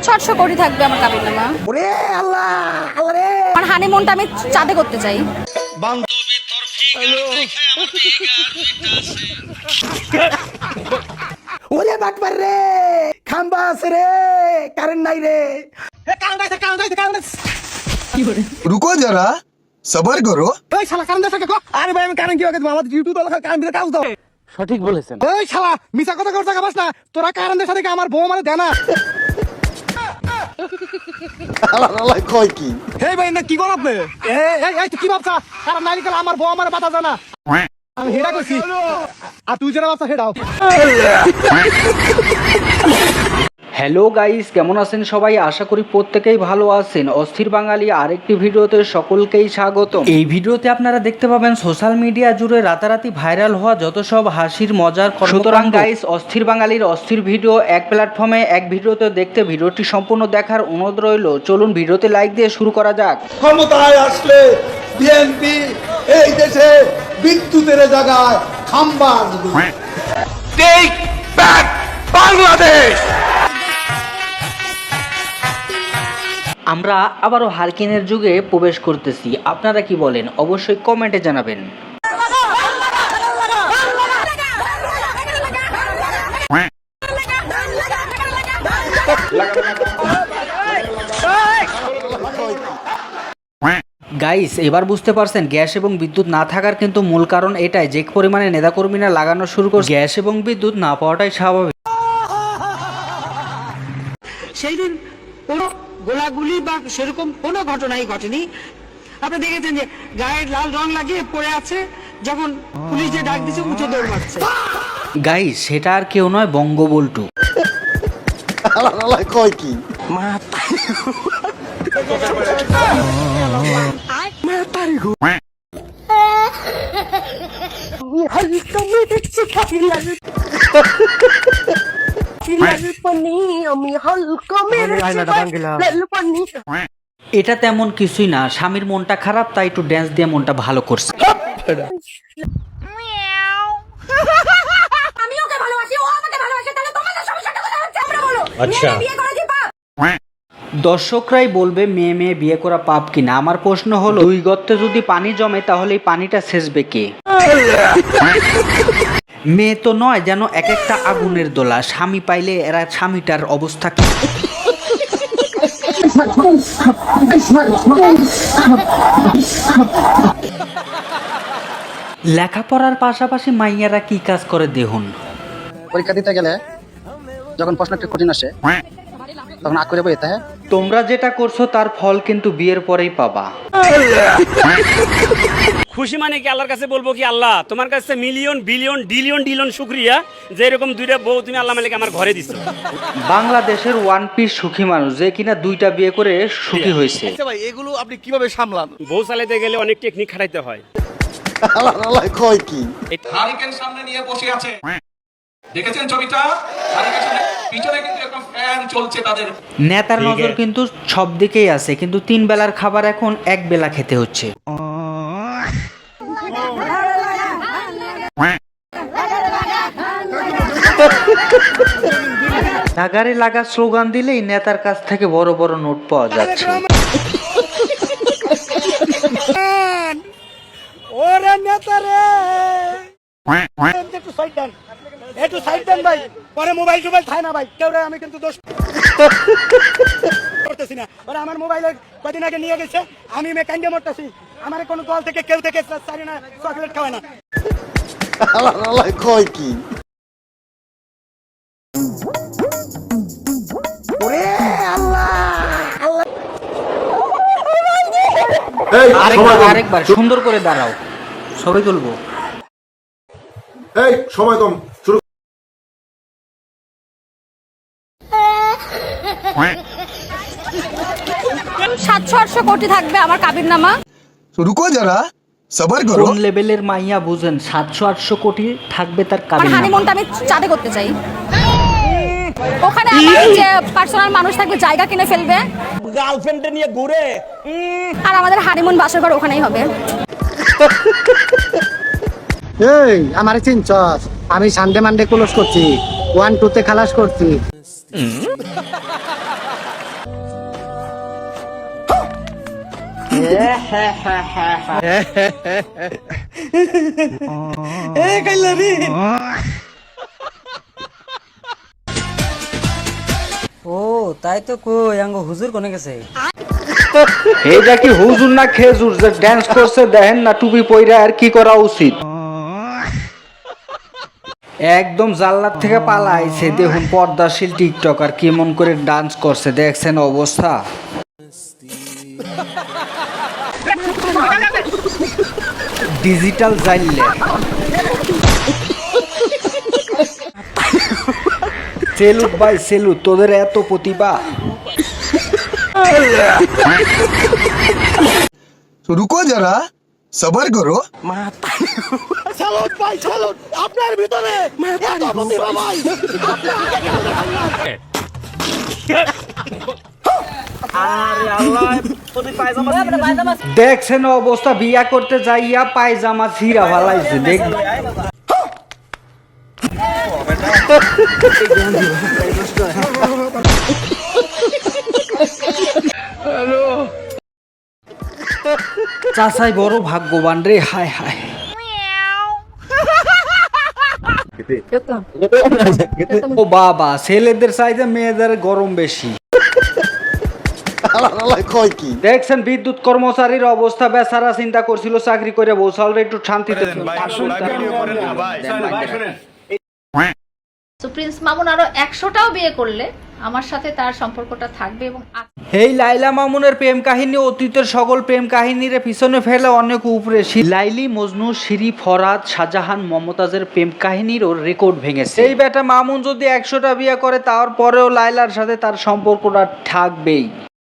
সাতশো কোটি থাকবে আমার কাবির নামা। আমার হানিমুনটা আমি চাঁদে করতে চাই। ওরে বাটবার রে, খাম্বা আছে রে, কারেন্ট নাই রে। रुको जरा सबर करो। ওই শালা কারেন্ট আছে কো? আরে ভাই আমি কারেন্ট কি হবে? আমার ইউটিউব তো কারেন্ট দিয়ে কাজ দাও। সঠিক বলেছেন। ওই শালা মিছা কথা করছ কাবাস না। তোরা কারেন্টের সাথে আমার বউ মানে দেনা। আল্লাহ কয় কি? এই ভাই না কি কর আপনি? এই তুই কি ভাবছা? কারণ নাই গেল আমার বউ আমার বাতা জানা। আমি হেডা কইছি। আর তুই যারা ভাবছা হেডাও। হ্যালো গাইস, কেমন আছেন সবাই? আশা করি প্রত্যেকেই ভালো আছেন। অস্থির বাঙালি আরেকটি ভিডিওতে সকলকেই স্বাগত। এই ভিডিওতে আপনারা দেখতে পাবেন সোশ্যাল মিডিয়া জুড়ে রাতারাতি ভাইরাল হওয়া যত সব হাসির মজার। সুতরাং গাইস, অস্থির বাঙালির অস্থির ভিডিও এক প্ল্যাটফর্মে এক ভিডিওতে দেখতে ভিডিওটি সম্পূর্ণ দেখার অনুরোধ রইল। চলুন ভিডিওতে লাইক দিয়ে শুরু করা যাক। ক্ষমতায় আসলে বিএনপি এই দেশে বিদ্যুতের জায়গায় খাম্বা আসবে। Take back Bangladesh. আমরা আবারও হারকিনের যুগে প্রবেশ করতেছি। আপনারা কি বলেন? অবশ্যই কমেন্টে জানাবেন। গাইস, এবার বুঝতে পারছেন গ্যাস এবং বিদ্যুৎ না থাকার কিন্তু মূল কারণ এটাই, যে পরিমাণে নেতাকর্মীরা লাগানো শুরু করছে। গ্যাস এবং বিদ্যুৎ না পাওয়াটাই স্বাভাবিক। সেই দিন কোনো গোলাগুলি বা সেরকম কোনো ঘটনাই ঘটেনি। আপনি দেখেছেন যে গায়ে লাল রং লাগিয়ে পড়ে আছে, যখন পুলিশ যে ডাক দিচ্ছে উঁচু দৌড় মারছে। গাইস, সেটা আর কেউ নয়, বঙ্গবল্টু। আল্লাহ কয় কি? এটা তেমন কিছুই না, স্বামীর মনটা খারাপ তাই একটু ড্যান্স দিয়ে মনটা ভালো করছে। আমি ওকে ভালোবাসি, ও আমাকে ভালোবাসে, তাহলে তোমাদের সমস্যাটা কোথায় হচ্ছে আমরা বলো? আচ্ছা, মেয়ে বিয়ে করা কি পাপ? দর্শকরাই বলবে মেয়ে মেয়ে বিয়ে করা পাপ কিনা। আমার প্রশ্ন হলো, দুই গর্তে যদি পানি জমে তাহলে এই পানিটা সেচবে কে? মেয়ে তো নয়, যেন এক একটা আগুনের দোলা। স্বামী পাইলে এরা স্বামীটার অবস্থা কি? লেখাপড়ার পাশাপাশি মাইয়ারা কি কাজ করে দেখুন। পরীক্ষা দিতে গেলে যখন প্রশ্ন একটু কঠিন আসে তখন আগ করে বইতে হয়। তোমরা যেটা করছো তার ফল কিন্তু বিয়ের পরেই পাবা। খুশি মানে কি আল্লাহর কাছে বলবো কি, আল্লাহ তোমার কাছে মিলিয়ন বিলিয়ন ডিলিয়ন ডিলিয়ন শুকরিয়া যে এরকম দুইটা বউ তুমি আল্লাহ মালিক আমার ঘরে দিছো। বাংলাদেশের ওয়ান পিস সুখী মানুষ, যে কিনা দুইটা বিয়ে করে সুখী হয়েছে। আচ্ছা ভাই, এগুলো আপনি কিভাবে সামলান? বউ চালাইতে গেলে অনেক টেকনিক খাটাইতে হয়। আল্লাহ কয় কি? হারিকেন সামনে নিয়ে বসে আছে, দেখেছেন ছবিটা? হারিকেন সামনে পিছনে কিন্তু একটা ফ্যান চলছে তাদের। নেতার নজর কিন্তু সব দিকেই আছে, কিন্তু তিন বেলার খাবার এখন এক বেলা খেতে হচ্ছে। লাগারে লাগা স্লোগান দিলেই নেতার কাছ থেকে বড় বড় নোট পাওয়া যাচ্ছে। ওরে নেতা রে, একটু সাইড দেন, একটু সাইড দেন ভাই। পরে মোবাইল টোবাইল খায় না ভাই কেউ রে, আমি কিন্তু দোষ করতেছি না। ওরা আমার মোবাইলে কদিন আগে নিয়ে গেছে, আমি কান্দে মরতেছি। আমার কোনো দল থেকে কেউ থেকে চারি না চকলেট খাওয়ায় না। আল্লাহ কয় কি? ওরে আল্লাহ, আরেকবার সুন্দর করে দাঁড়াও, ছবি তুলবো। এই সময় কম, শুরু। 700-800 কোটি থাকবে আমার কাবির নামা। रुको जरा सबर करो। কোন লেভেলের মাইয়া বুঝেন? 700-800 কোটি থাকবে তার আমার কাবির নামা। হানিমুনটা আমি চাঁদে করতে চাই। ওখানে আমার যে পার্সোনাল মানুষ থাকবে জায়গা কিনে ফেলবে, গার্লফ্রেন্ডে নিয়ে ঘুরে, আর আমাদের হানিমুন বাসর ঘর ওখানেই হবে। এই আমার চিনছস, আমি সানডে মানডে ক্লোজ করছি, 1 2 তে খালাস করছি। ও তাই তো কই আঙ্গ হুজুর কোনে গেছে? এইটা কি হুজুর না খেজুর যে ড্যান্স করছে দেখেন না টুপি পইরা, আর কি করা উচিত? একদম জাল্লার থেকে পালাইছে, দেখুন পর্দাশীল টিকটকার কেমন করে ডান্স করছে, দেখছেন অবস্থা। ডিজিটাল জাইলে সেলুট ভাই সেলুট, তোদের এত প্রতিভা। तो रुको जरा सबर करो দেখছেন অবস্থা, বিয়া করতে যাইয়া পায়জামা ছিঁড়া ভালাইছে, দেখ। চাচাই বড় ভাগ্যবান রে, হায় হায়। ও বাবা, ছেলেদের চাইতে মেয়েদের গরম বেশি। কয় কি দেখছেন বিদ্যুৎ কর্মচারীর অবস্থা, বেচারা চিন্তা করছিল চাকরি করে বৌসালরে একটু শান্তিতে। তো প্রিন্স মামুন আরো 100টাও বিয়ে করলে আমার সাথে তার সম্পর্কটা থাকবে এবং এই লাইলা মামুনের প্রেম কাহিনী অতীতের সকল প্রেম কাহিনীর পিছনে ফেলে অনেক উপরে। লাইলি, মজনু, শিরি, ফরহাদ, শাহজাহান, মমতাজের প্রেম কাহিনীরও রেকর্ড ভেঙেছে। এই বেটা মামুন যদি 100টা বিয়ে করে তারপরেও লাইলার সাথে তার সম্পর্কটা থাকবেই।